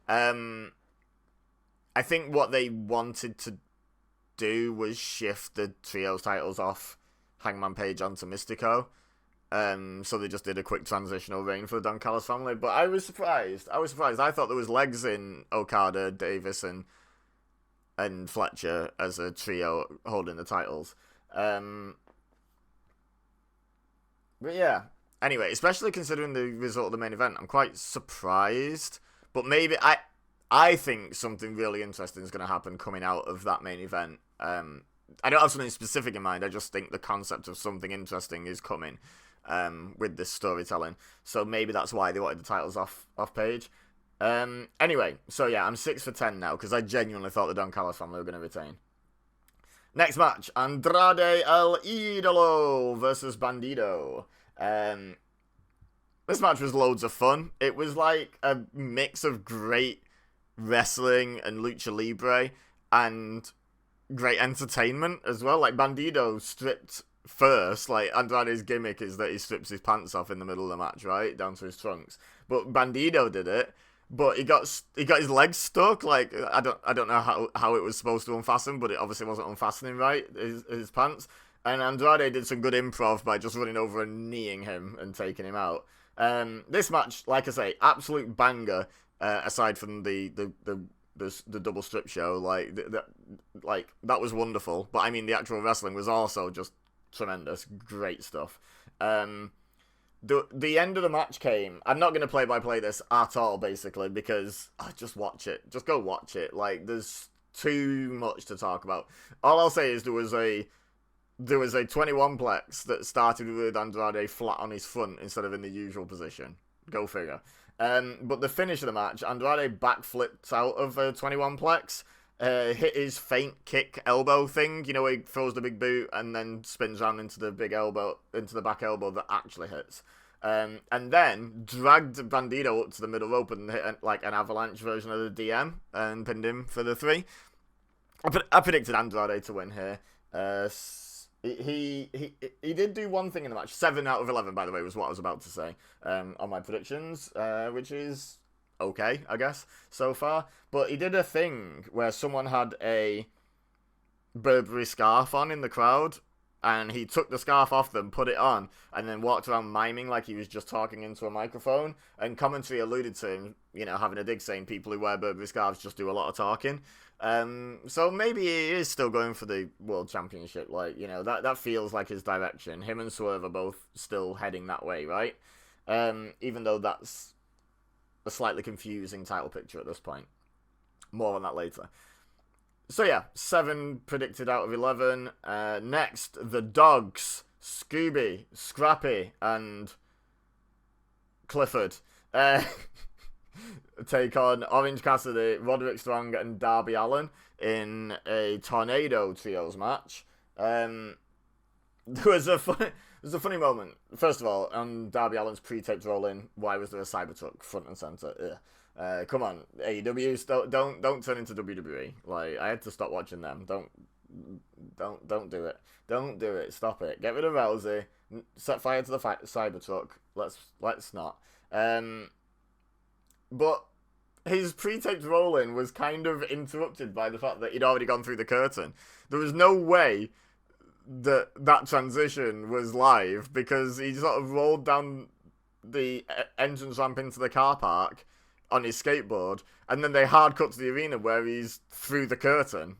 I think what they wanted to do was shift the trios titles off Hangman Page onto Mystico. So they just did a quick transitional reign for the Don Callis family. But I was surprised. I thought there was legs in Okada, Davis, and Fletcher as a trio holding the titles. But yeah. Anyway, especially considering the result of the main event, I'm quite surprised. But maybe I think something really interesting is going to happen coming out of that main event. I don't have something specific in mind. I just think the concept of something interesting is coming with this storytelling. So maybe that's why they wanted the titles off Page. Anyway, so yeah, I'm 6 for 10 now, because I genuinely thought the Don Callis family were going to retain. Next match, Andrade El Idolo versus Bandido. This match was loads of fun. It was like a mix of great wrestling and lucha libre and great entertainment as well. Like, Bandido stripped first. Like, Andrade's gimmick is that he strips his pants off in the middle of the match, right? Down to his trunks. But Bandido did it but he got his legs stuck. Like I don't know how it was supposed to unfasten, but it obviously wasn't unfastening right, his pants. And Andrade did some good improv by just running over and kneeing him and taking him out. This match, like I say, absolute banger. Aside from the double strip show, like that was wonderful. But I mean, the actual wrestling was also just tremendous, great stuff. The end of the match came. I'm not going to play by play this at all, basically, because just watch it. Just go watch it. Like, there's too much to talk about. All I'll say is there was a 21 plex that started with Andrade flat on his front instead of in the usual position. Go figure. But the finish of the match, Andrade backflipped out of a 21 plex, hit his feint kick elbow thing, you know, where he throws the big boot and then spins around into the big elbow, into the back elbow that actually hits. And then dragged Bandito up to the middle rope and hit like an avalanche version of the DM and pinned him for the 3. I predicted Andrade to win here. He did do one thing in the match. 7 out of 11, by the way, was what I was about to say on my predictions, which is okay, I guess, so far. But he did a thing where someone had a Burberry scarf on in the crowd, and he took the scarf off them, put it on, and then walked around miming like he was just talking into a microphone. And commentary alluded to him, you know, having a dig saying people who wear Burberry scarves just do a lot of talking. So maybe he is still going for the World Championship. Like, you know, that feels like his direction. Him and Swerve are both still heading that way, right? Even though that's a slightly confusing title picture at this point. More on that later. So yeah, 7 predicted out of 11. Next, the Dogs, Scooby, Scrappy, and Clifford. Take on Orange Cassidy, Roderick Strong, and Darby Allin in a Tornado Trios match. There was a funny moment. First of all, on Darby Allin's pre-taped roll-in, why was there a Cybertruck front and center? Come on, AEW, don't turn into WWE. Like, I had to stop watching them. Don't do it. Don't do it. Stop it. Get rid of Rousey. Set fire to the Cybertruck. Let's not. But his pre-taped roll-in was kind of interrupted by the fact that he'd already gone through the curtain. There was no way that transition was live because he sort of rolled down the entrance ramp into the car park on his skateboard, and then they hard cut to the arena where he's through the curtain.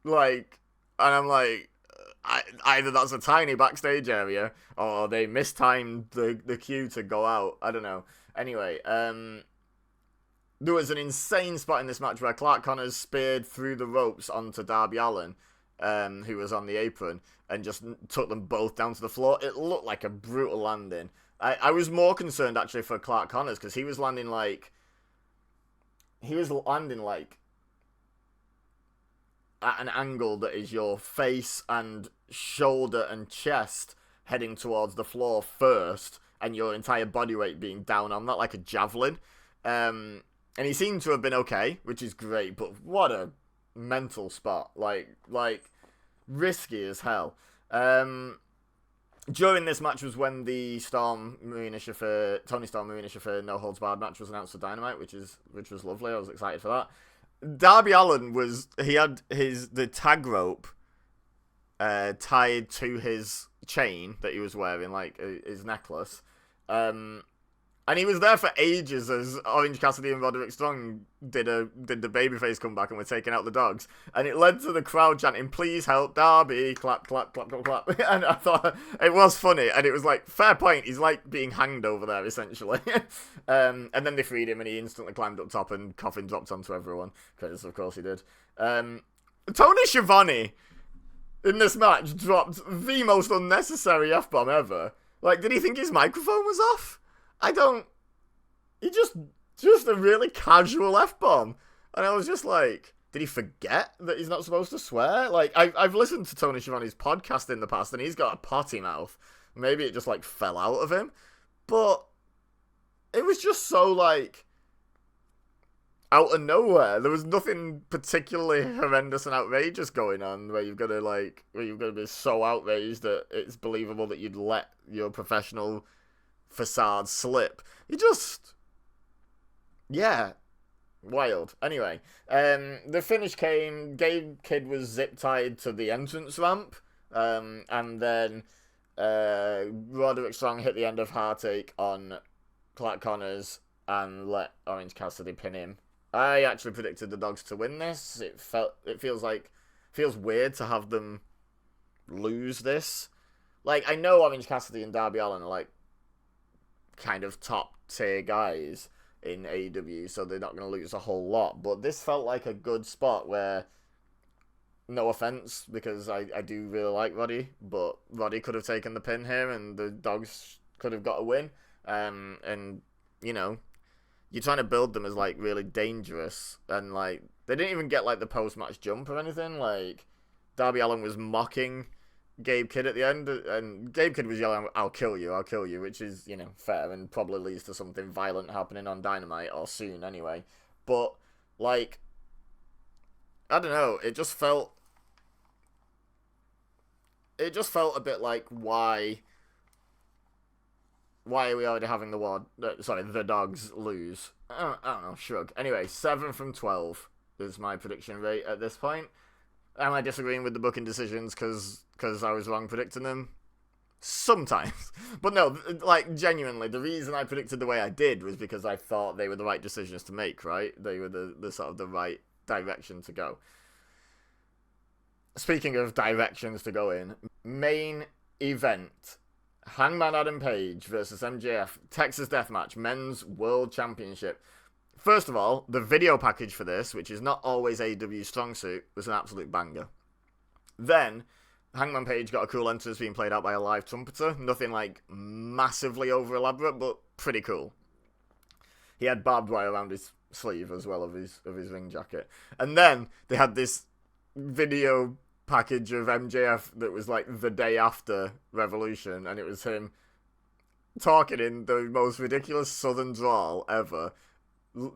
Like, and I'm like, either that's a tiny backstage area, or they mistimed the cue to go out. I don't know. Anyway, there was an insane spot in this match where Clark Connors speared through the ropes onto Darby Allin, who was on the apron, and just took them both down to the floor. It looked like a brutal landing. I was more concerned, actually, for Clark Connors, because he was landing like at an angle that is your face and shoulder and chest heading towards the floor first, and your entire body weight being down on that like a javelin. And he seemed to have been okay, which is great, but what a mental spot. Like risky as hell. During this match was when the Tony Storm Marina Shafir No Holds Barred match was announced for Dynamite, which was lovely. I was excited for that. Darby Allin had the tag rope tied to his chain that he was wearing, like his necklace. And he was there for ages as Orange Cassidy and Roderick Strong did the babyface comeback and were taking out the Dogs. And it led to the crowd chanting, "Please help Darby, clap, clap, clap, clap, clap." And I thought it was funny. And it was like, fair point. He's like being hanged over there, essentially. And then they freed him and he instantly climbed up top and coffin dropped onto everyone. Because, of course, he did. Tony Schiavone in this match dropped the most unnecessary F-bomb ever. Like, did he think his microphone was off? He just a really casual F-bomb. And I was just like, did he forget that he's not supposed to swear? Like, I've listened to Tony Schiavone's podcast in the past, and he's got a potty mouth. Maybe it just, like, fell out of him. But it was just so, like, out of nowhere. There was nothing particularly horrendous and outrageous going on where you've got to be so outraged that it's believable that you'd let your professional facade slip. Yeah, wild. Anyway, the finish came. Gabe Kidd was zip tied to the entrance ramp, and then Roderick Strong hit the end of Heartache on Clark Connors and let Orange Cassidy pin him. I actually predicted the Dogs to win this. It feels weird to have them lose this. Like, I know Orange Cassidy and Darby Allin are like kind of top tier guys in AEW, so they're not going to lose a whole lot. But this felt like a good spot where, no offense, because I do really like Roddy, but Roddy could have taken the pin here, and the Dogs could have got a win. And you know, you're trying to build them as like really dangerous, and like they didn't even get like the post match jump or anything. Like Darby Allin was mocking Gabe Kidd at the end, and Gabe Kidd was yelling, I'll kill you," which is, you know, fair and probably leads to something violent happening on Dynamite, or soon anyway. But, like, I don't know, it just felt a bit like, why are we already having the Dogs lose? I don't know, shrug. Anyway, 7 from 12 is my prediction rate at this point. Am I disagreeing with the booking decisions because I was wrong predicting them? Sometimes. But no, like, genuinely, the reason I predicted the way I did was because I thought they were the right decisions to make, right? They were the sort of the right direction to go. Speaking of directions to go in, main event. Hangman Adam Page versus MJF, Texas Deathmatch, Men's World Championship. First of all, the video package for this, which is not always AEW's strong suit, was an absolute banger. Then, Hangman Page got a cool entrance being played out by a live trumpeter. Nothing like massively over elaborate, but pretty cool. He had barbed wire around his sleeve as well of his ring jacket. And then they had this video package of MJF that was like the day after Revolution, and it was him talking in the most ridiculous southern drawl ever,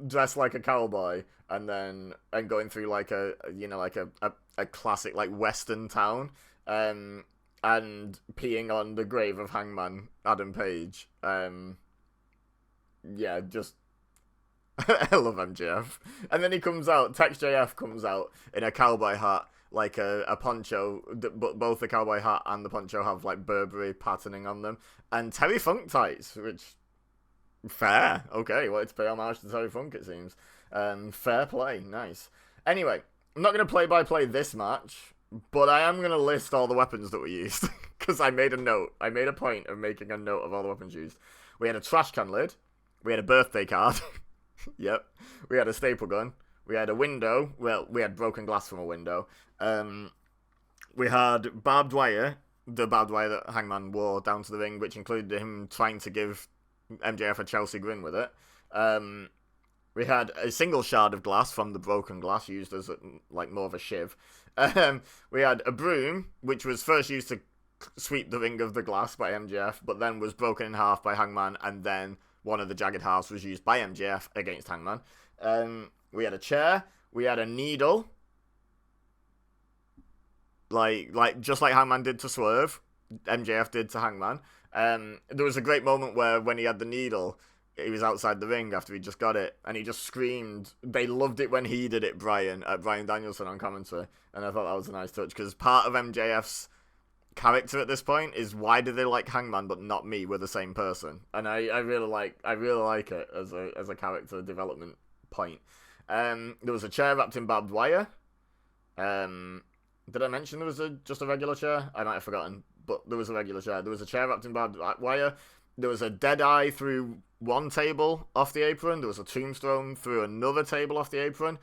dressed like a cowboy, and going through like a classic like western town, and peeing on the grave of Hangman Adam Page. Yeah, just I love MJF. And then he comes out, Tex JF comes out in a cowboy hat, like a poncho, but both the cowboy hat and the poncho have like Burberry patterning on them, and Terry Funk tights, which, fair, okay, wanted to pay homage to Terry Funk, it seems. Fair play, nice. Anyway, I'm not going to play-by-play this match, but I am going to list all the weapons that were used, because I made a point of making a note of all the weapons used. We had a trash can lid, we had a birthday card, yep, we had a staple gun, we had a window, well, we had broken glass from a window, we had barbed wire, the barbed wire that Hangman wore down to the ring, which included him trying to give MJF a Chelsea grin with it. We had a single shard of glass from the broken glass used as like more of a shiv. We had a broom, which was first used to sweep the ring of the glass by MJF, but then was broken in half by Hangman, and then one of the jagged halves was used by MJF against Hangman. We had a chair. We had a needle, like just like Hangman did to Swerve, MJF did to Hangman. There was a great moment where when he had the needle, he was outside the ring after he just got it, and he just screamed. They loved it when he did it, Brian Danielson on commentary, and I thought that was a nice touch, because part of MJF's character at this point is, why do they like Hangman but not me? We're the same person, and I really like it as a character development point. There was a chair wrapped in barbed wire. Did I mention there was just a regular chair? I might have forgotten, but there was a regular chair. There was a chair wrapped in barbed wire. There was a dead eye through one table off the apron. There was a tombstone through another table off the apron.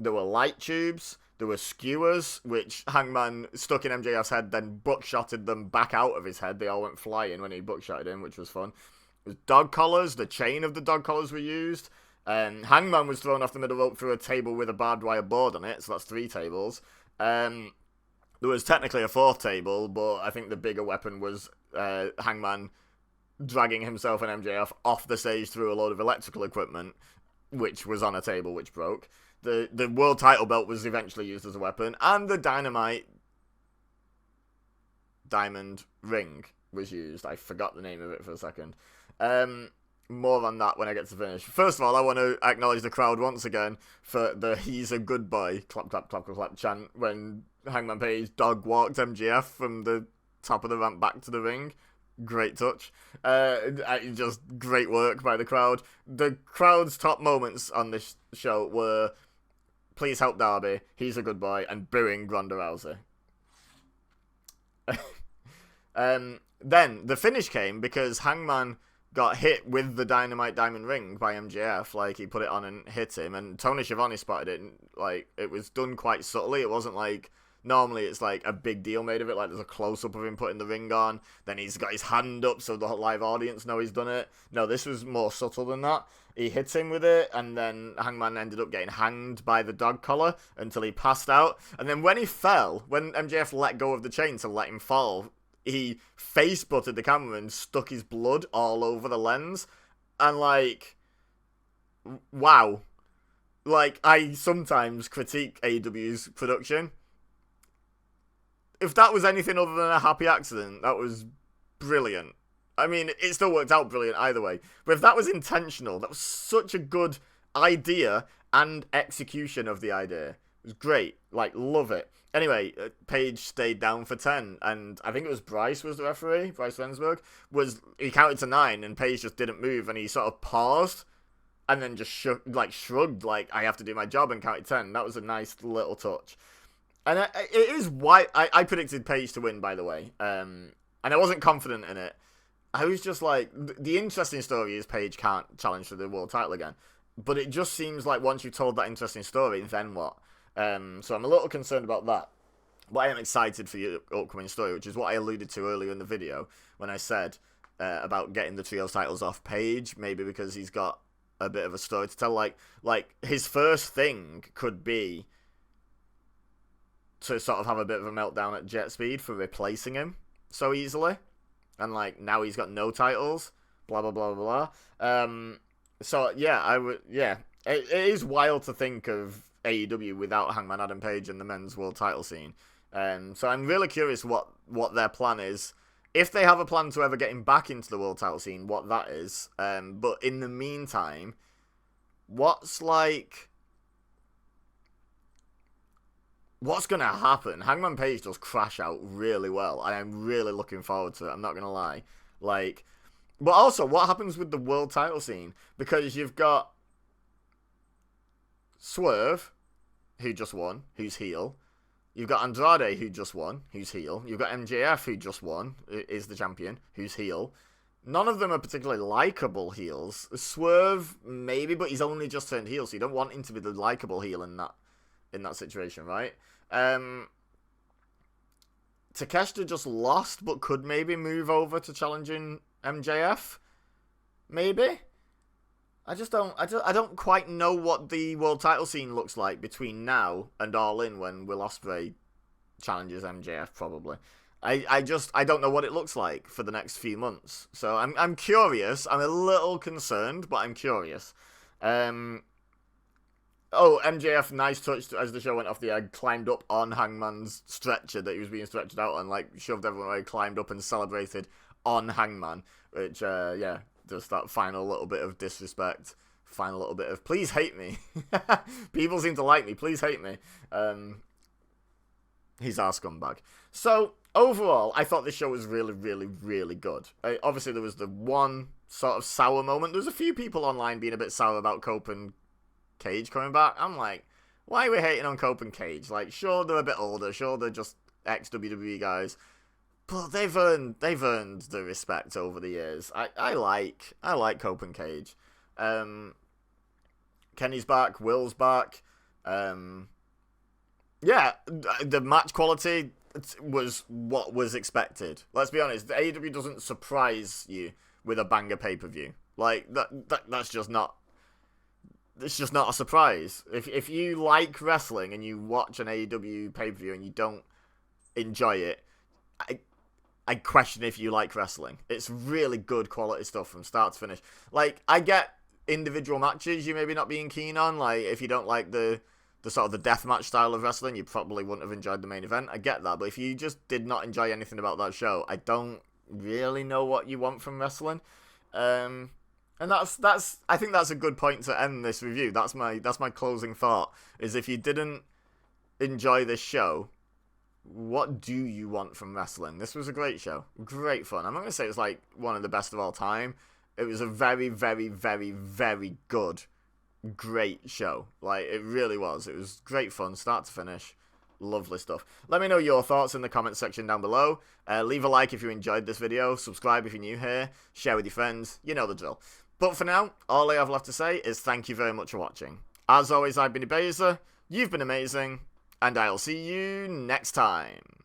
There were light tubes. There were skewers, which Hangman stuck in MJF's head, then buckshotted them back out of his head. They all went flying when he buckshotted him, which was fun. There was dog collars. The chain of the dog collars were used. Hangman was thrown off the middle rope through a table with a barbed wire board on it, so that's 3 tables. There was technically a 4th table, but I think the bigger weapon was Hangman dragging himself and MJF off the stage through a load of electrical equipment, which was on a table, which broke. The world title belt was eventually used as a weapon, and the Dynamite diamond ring was used. I forgot the name of it for a second. More on that when I get to finish. First of all, I want to acknowledge the crowd once again for the "He's a good boy" clap clap clap clap clap chant when Hangman Page dog walked MJF from the top of the ramp back to the ring. Great touch. Just great work by the crowd. The crowd's top moments on this show were "Please help Darby," "He's a good boy," and booing Ronda Rousey. Then the finish came because Hangman got hit with the Dynamite Diamond Ring by MJF. Like, he put it on and hit him, and Tony Schiavone spotted it, and, like, it was done quite subtly. It wasn't like, normally it's like a big deal made of it, like there's a close-up of him putting the ring on, then he's got his hand up so the live audience know he's done it. No, this was more subtle than that. He hit him with it, and then Hangman ended up getting hanged by the dog collar until he passed out. And then when he fell, when MJF let go of the chain to let him fall, he face-butted the camera and stuck his blood all over the lens. And, like, wow. Like, I sometimes critique AEW's production. If that was anything other than a happy accident, that was brilliant. I mean, it still worked out brilliant either way. But if that was intentional, that was such a good idea and execution of the idea. It was great. Like, love it. Anyway, Page stayed down for 10, and I think it was Bryce was the referee, Bryce Rensburg, he counted to 9, and Page just didn't move, and he sort of paused, and then just shrugged, like, I have to do my job, and counted 10. That was a nice little touch. And it is why I predicted Page to win, by the way, and I wasn't confident in it. I was just like, the interesting story is Page can't challenge for the world title again, but it just seems like once you've told that interesting story, then what? So I'm a little concerned about that. But I am excited for your upcoming story, which is what I alluded to earlier in the video when I said about getting the trios titles off Page, maybe because he's got a bit of a story to tell. Like his first thing could be to sort of have a bit of a meltdown at Jet Speed for replacing him so easily, and like now he's got no titles, blah blah blah blah. So yeah, it is wild to think of AEW without Hangman Adam Page in the men's world title scene. So I'm really curious what their plan is. If they have a plan to ever get him back into the world title scene, what that is. But in the meantime, what's going to happen? Hangman Page does crash out really well, and I'm really looking forward to it. I'm not going to lie. But also, what happens with the world title scene? Because you've got Swerve, who just won, who's heel. You've got Andrade, who just won, who's heel. You've got MJF, who just won, is the champion, who's heel. None of them are particularly likable heels. Swerve, maybe, but he's only just turned heel, so you don't want him to be the likable heel in that situation, right? Takeshita just lost, but could maybe move over to challenging MJF. Maybe. I don't quite know what the world title scene looks like between now and All In when Will Ospreay challenges MJF, probably. I don't know what it looks like for the next few months. So I'm curious. I'm a little concerned, but I'm curious. MJF, nice touch as the show went off the air, climbed up on Hangman's stretcher that he was being stretched out on, like shoved everyone away, climbed up and celebrated on Hangman, which, just that final little bit of disrespect, final little bit of, please hate me. People seem to like me, please hate me. He's our scumbag. So, overall, I thought this show was really, really, really good. Obviously, there was the one sort of sour moment. There was a few people online being a bit sour about Cope and Cage coming back. I'm like, why are we hating on Cope and Cage? Like, sure, they're a bit older, sure, they're just ex-WWE guys, but they've earned the respect over the years. I like Cope and Cage. Kenny's back, Will's back. The match quality was what was expected. Let's be honest, the AEW doesn't surprise you with a banger pay-per-view. Like, that's just not... It's just not a surprise. If you like wrestling and you watch an AEW pay-per-view and you don't enjoy it, I question if you like wrestling. It's really good quality stuff from start to finish. Like, I get individual matches you maybe not being keen on. Like, if you don't like the sort of the deathmatch style of wrestling, you probably wouldn't have enjoyed the main event. I get that. But if you just did not enjoy anything about that show, I don't really know what you want from wrestling. And And that's I think that's a good point to end this review. That's my closing thought, is if you didn't enjoy this show, what do you want from wrestling? This was a great show. Great fun. I'm not going to say it's like one of the best of all time. It was a very, very, very, very good, great show. Like, it really was. It was great fun, start to finish. Lovely stuff. Let me know your thoughts in the comment section down below. Leave a like if you enjoyed this video. Subscribe if you're new here. Share with your friends. You know the drill. But for now, all I have left to say is thank you very much for watching. As always, I've been EBEZA. You've been amazing. And I'll see you next time.